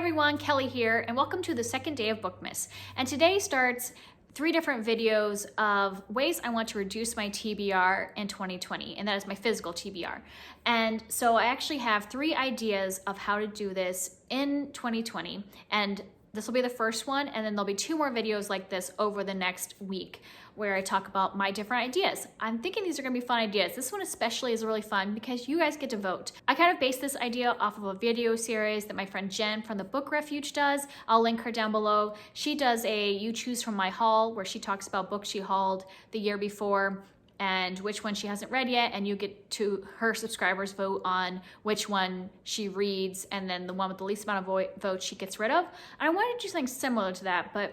everyone, Kelly here, and welcome to the second day of Bookmas. And today starts 3 different videos of ways I want to reduce my TBR in 2020, and that is my physical TBR. And so I actually have 3 ideas of how to do this in 2020, and this will be the first one, and then there'll be 2 more videos like this over the next week where I talk about my different ideas. I'm thinking these are gonna be fun ideas. This one especially is really fun because you guys get to vote. I kind of based this idea off of a video series that my friend Jenn from the Book Refuge does. I'll link her down below. She does a You Choose From My Haul where she talks about books she hauled the year before and which one she hasn't read yet, and you get to her subscribers vote on which one she reads, and then the one with the least amount of votes she gets rid of. And I wanted to do something similar to that, but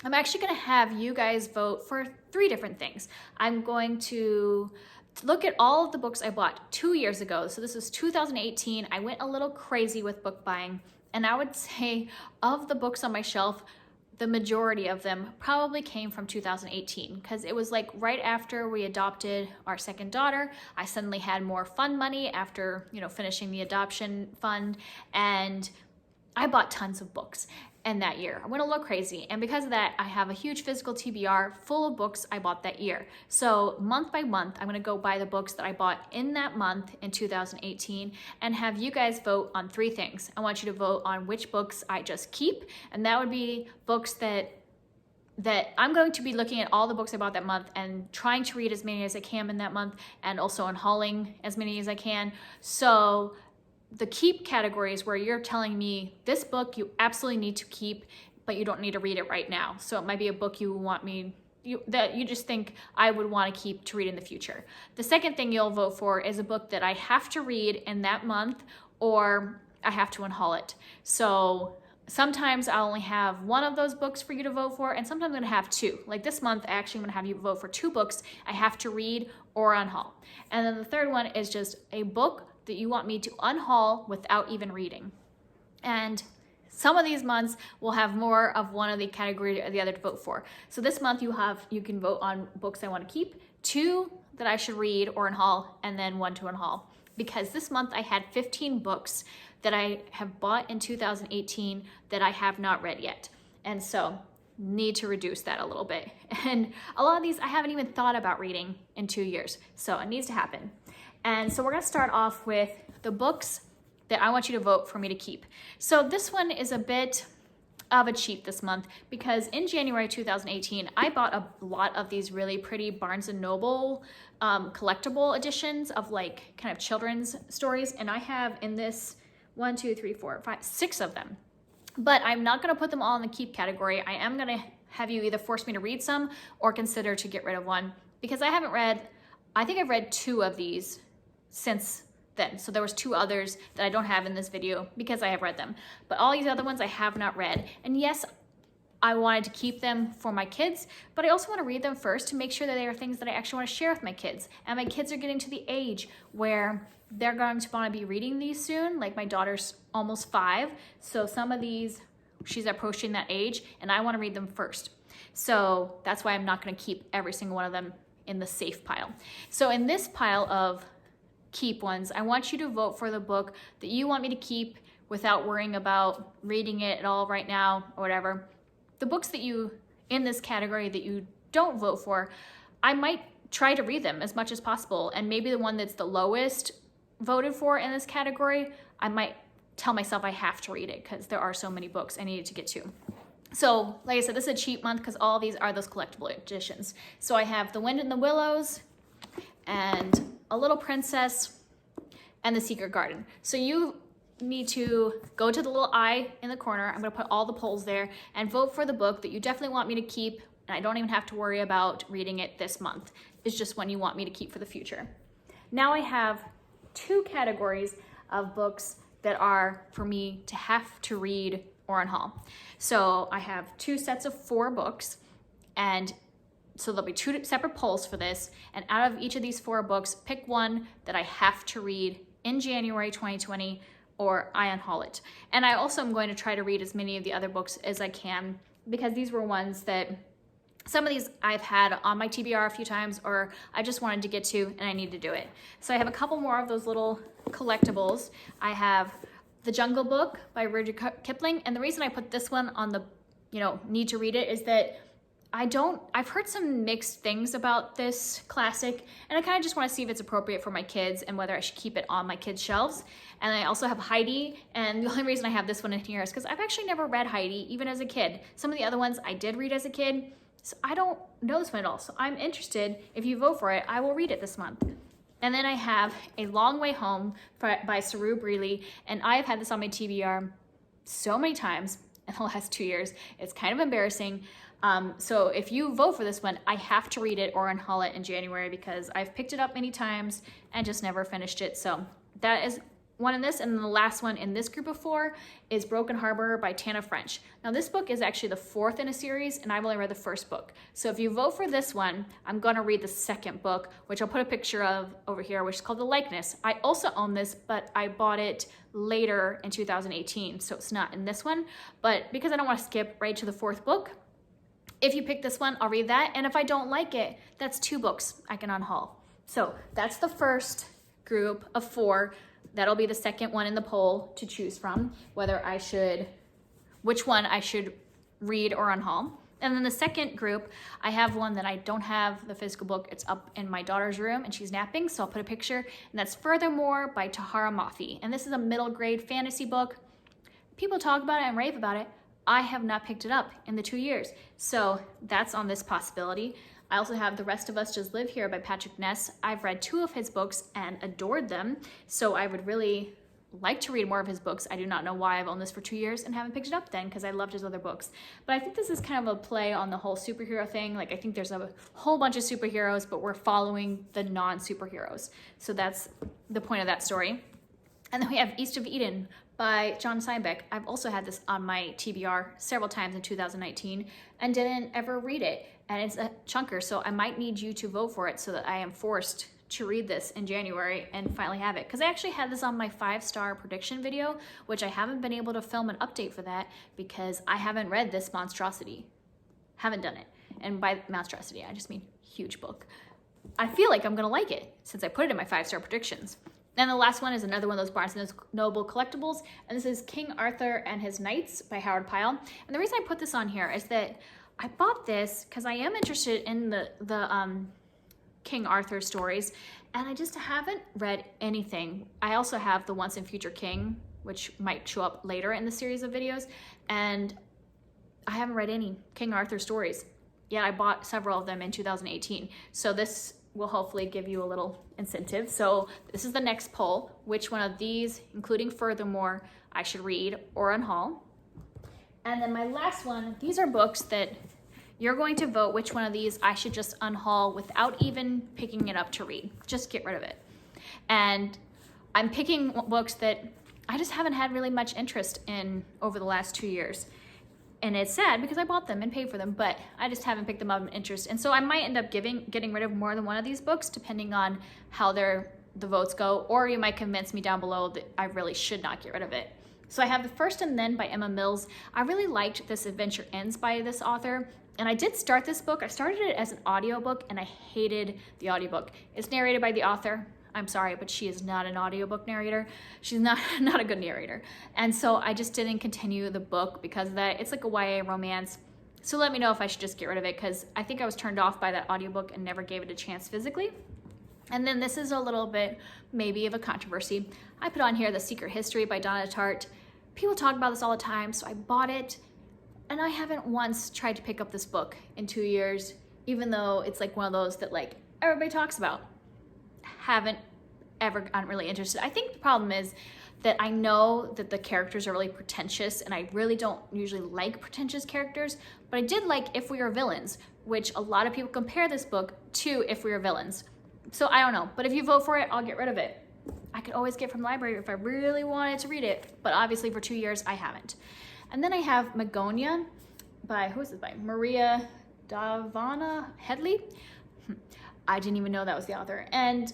I'm actually gonna have you guys vote for 3 different things. I'm going to look at all of the books I bought 2 years ago. So this was 2018. I went a little crazy with book buying, and I would say of the books on my shelf, the majority of them probably came from 2018 because it was like right after we adopted our second daughter. I suddenly had more fund money after, finishing the adoption fund, and I bought tons of books. And that year I went a little crazy, and because of that I have a huge physical TBR full of books I bought that year. So month by month I'm going to go buy the books that I bought in that month in 2018 and have you guys vote on 3 things. I want you to vote on which books I just keep, and that would be books that I'm going to be looking at all the books I bought that month and trying to read as many as I can in that month, and also unhauling as many as I can. So the keep categories where you're telling me this book you absolutely need to keep, but you don't need to read it right now. So it might be a book you want me, that you just think I would want to keep to read in the future. The second thing you'll vote for is a book that I have to read in that month, or I have to unhaul it. So sometimes I'll only have 1 of those books for you to vote for, and sometimes I'm gonna have 2. Like this month, actually I'm gonna have you vote for 2 books I have to read or unhaul. And then the third one is just a book that you want me to unhaul without even reading. And some of these months will have more of one of the category or the other to vote for. So this month you can vote on books I want to keep, 2 that I should read or unhaul, and then 1 to unhaul. Because this month I had 15 books that I have bought in 2018 that I have not read yet. And so need to reduce that a little bit. And a lot of these I haven't even thought about reading in 2 years. So it needs to happen. And so we're gonna start off with the books that I want you to vote for me to keep. So this one is a bit of a cheat this month because in January 2018, I bought a lot of these really pretty Barnes & Noble collectible editions of like kind of children's stories. And I have in this 1, 2, 3, 4, 5, 6 of them. But I'm not gonna put them all in the keep category. I am gonna have you either force me to read some or consider to get rid of one, because I think I've read 2 of these since then. So there was 2 others that I don't have in this video because I have read them. But all these other ones I have not read. And yes, I wanted to keep them for my kids, but I also want to read them first to make sure that they are things that I actually want to share with my kids. And my kids are getting to the age where they're going to want to be reading these soon. Like my daughter's almost 5. So some of these, she's approaching that age, and I want to read them first. So that's why I'm not going to keep every single one of them in the safe pile. So in this pile of keep ones, I want you to vote for the book that you want me to keep without worrying about reading it at all right now or whatever. The books that you, in this category that you don't vote for, I might try to read them as much as possible, and maybe the one that's the lowest voted for in this category, I might tell myself I have to read it because there are so many books I needed to get to. So like I said, this is a cheap month because all of these are those collectible editions. So I have The Wind in the Willows and A Little Princess and The Secret Garden. So you need to go to the little eye in the corner. I'm gonna put all the polls there and vote for the book that you definitely want me to keep, and I don't even have to worry about reading it this month. It's just one you want me to keep for the future. Now I have 2 categories of books that are for me to have to read or unhaul. So I have 2 sets of 4 books, and so there'll be 2 separate polls for this, and out of each of these 4 books, pick one that I have to read in January 2020 or I unhaul it. And I also am going to try to read as many of the other books as I can, because these were ones that some of these I've had on my TBR a few times, or I just wanted to get to and I need to do it. So I have a couple more of those little collectibles. I have The Jungle Book by Rudyard Kipling. And the reason I put this one on the, need to read it is that I've heard some mixed things about this classic, and I kind of just want to see if it's appropriate for my kids and whether I should keep it on my kids' shelves. And I also have Heidi, and the only reason I have this one in here is because I've actually never read Heidi, even as a kid. Some of the other ones I did read as a kid, so I don't know this one at all. So I'm interested. If you vote for it, I will read it this month. And then I have A Long Way Home by Saru Breely, and I've had this on my TBR so many times in the last 2 years. It's kind of embarrassing. So if you vote for this one, I have to read it or unhaul it in January because I've picked it up many times and just never finished it. So that is one in this. And then the last one in this group of 4 is Broken Harbor by Tana French. Now this book is actually the 4th in a series, and I've only read the first book. So if you vote for this one, I'm gonna read the second book, which I'll put a picture of over here, which is called The Likeness. I also own this, but I bought it later in 2018, so it's not in this one. But because I don't want to skip right to the 4th book, if you pick this one, I'll read that. And if I don't like it, that's 2 books I can unhaul. So that's the first group of 4. That'll be the second one in the poll to choose from, which one I should read or unhaul. And then the second group, I have one that I don't have the physical book. It's up in my daughter's room and she's napping, so I'll put a picture. And that's Furthermore by Tahara Mafi. And this is a middle grade fantasy book. People talk about it and rave about it. I have not picked it up in the 2 years. So that's on this possibility. I also have The Rest of Us Just Live Here by Patrick Ness. I've read 2 of his books and adored them. So I would really like to read more of his books. I do not know why I've owned this for 2 years and haven't picked it up then, because I loved his other books. But I think this is kind of a play on the whole superhero thing. Like, I think there's a whole bunch of superheroes, but we're following the non-superheroes. So that's the point of that story. And then we have East of Eden by John Steinbeck. I've also had this on my TBR several times in 2019 and didn't ever read it. And it's a chunker, so I might need you to vote for it so that I am forced to read this in January and finally have it. Because I actually had this on my 5-star prediction video, which I haven't been able to film an update for that because I haven't read this monstrosity. Haven't done it. And by monstrosity, I just mean huge book. I feel like I'm gonna like it since I put it in my 5-star predictions. And the last one is another one of those Barnes & Noble collectibles, and this is King Arthur and His Knights by Howard Pyle. And the reason I put this on here is that I bought this because I am interested in the King Arthur stories, and I just haven't read anything. I also have the Once and Future King, which might show up later in the series of videos, and I haven't read any King Arthur stories. Yeah, I bought several of them in 2018. So this will hopefully give you a little incentive. So this is the next poll. Which one of these, including Furthermore, I should read or unhaul? And then my last one, these are books that you're going to vote which one of these I should just unhaul without even picking it up to read. Just get rid of it. And I'm picking books that I just haven't had really much interest in over the last 2 years. And it's sad because I bought them and paid for them, but I just haven't picked them up in interest. And so I might end up getting rid of more than one of these books depending on how the votes go, or you might convince me down below that I really should not get rid of it. So I have The First and Then by Emma Mills. I really liked This Adventure Ends by this author. And I did start this book. I started it as an audiobook and I hated the audiobook. It's narrated by the author. I'm sorry, but she is not an audiobook narrator. She's not a good narrator. And so I just didn't continue the book because of that. It's like a YA romance. So let me know if I should just get rid of it because I think I was turned off by that audiobook and never gave it a chance physically. And then this is a little bit maybe of a controversy. I put on here The Secret History by Donna Tartt. People talk about this all the time, so I bought it. And I haven't once tried to pick up this book in 2 years, even though it's like one of those that like everybody talks about. Haven't ever gotten really interested. I think the problem is that I know that the characters are really pretentious and I really don't usually like pretentious characters, but I did like If We Were Villains, which a lot of people compare this book to If We Were Villains. So I don't know, but if you vote for it, I'll get rid of it. I could always get from the library if I really wanted to read it, but obviously for 2 years I haven't. And then I have Magonia by, who is this by? Maria Davana Headley. I didn't even know that was the author. And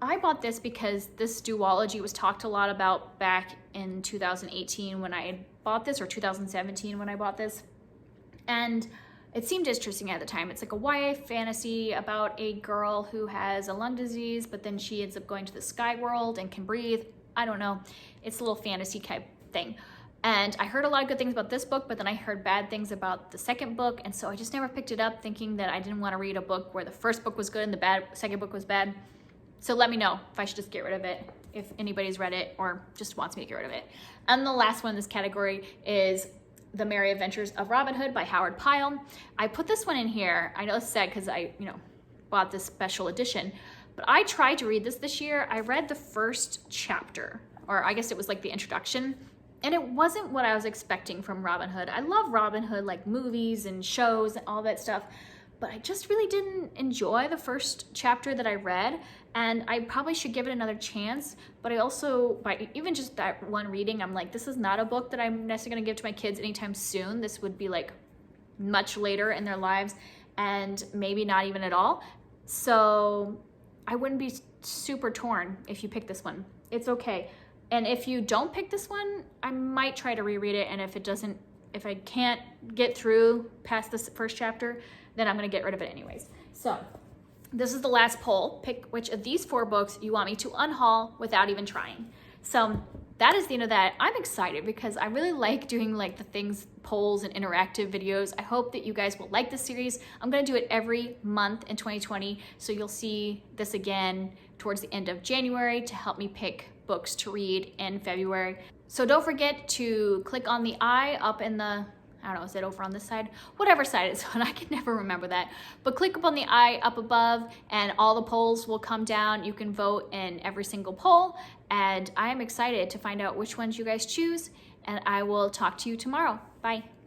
I bought this because this duology was talked a lot about back in 2018 when I bought this, or 2017 when I bought this. And it seemed interesting at the time. It's like a YA fantasy about a girl who has a lung disease, but then she ends up going to the sky world and can breathe. I don't know. It's a little fantasy type thing. And I heard a lot of good things about this book, but then I heard bad things about the second book. And so I just never picked it up, thinking that I didn't want to read a book where the first book was good and the second book was bad. So let me know if I should just get rid of it, if anybody's read it or just wants me to get rid of it. And the last one in this category is The Merry Adventures of Robin Hood by Howard Pyle. I put this one in here. I know it's sad because I, bought this special edition, but I tried to read this year. I read the first chapter, or I guess it was like the introduction, and it wasn't what I was expecting from Robin Hood. I love Robin Hood, like movies and shows and all that stuff, but I just really didn't enjoy the first chapter that I read, and I probably should give it another chance. But I also, by even just that one reading, I'm like, this is not a book that I'm necessarily gonna give to my kids anytime soon. This would be like much later in their lives, and maybe not even at all. So I wouldn't be super torn if you pick this one. It's okay. And if you don't pick this one, I might try to reread it. And if I can't get through past this first chapter, then I'm gonna get rid of it anyways. So this is the last poll. Pick which of these 4 books you want me to unhaul without even trying. So that is the end of that. I'm excited because I really like doing like the things, polls and interactive videos. I hope that you guys will like this series. I'm gonna do it every month in 2020. So you'll see this again towards the end of January to help me pick books to read in February. So don't forget to click on the eye up in the, I don't know, is it over on this side? Whatever side it's on, I can never remember that. But click up on the eye up above and all the polls will come down. You can vote in every single poll, and I am excited to find out which ones you guys choose, and I will talk to you tomorrow. Bye.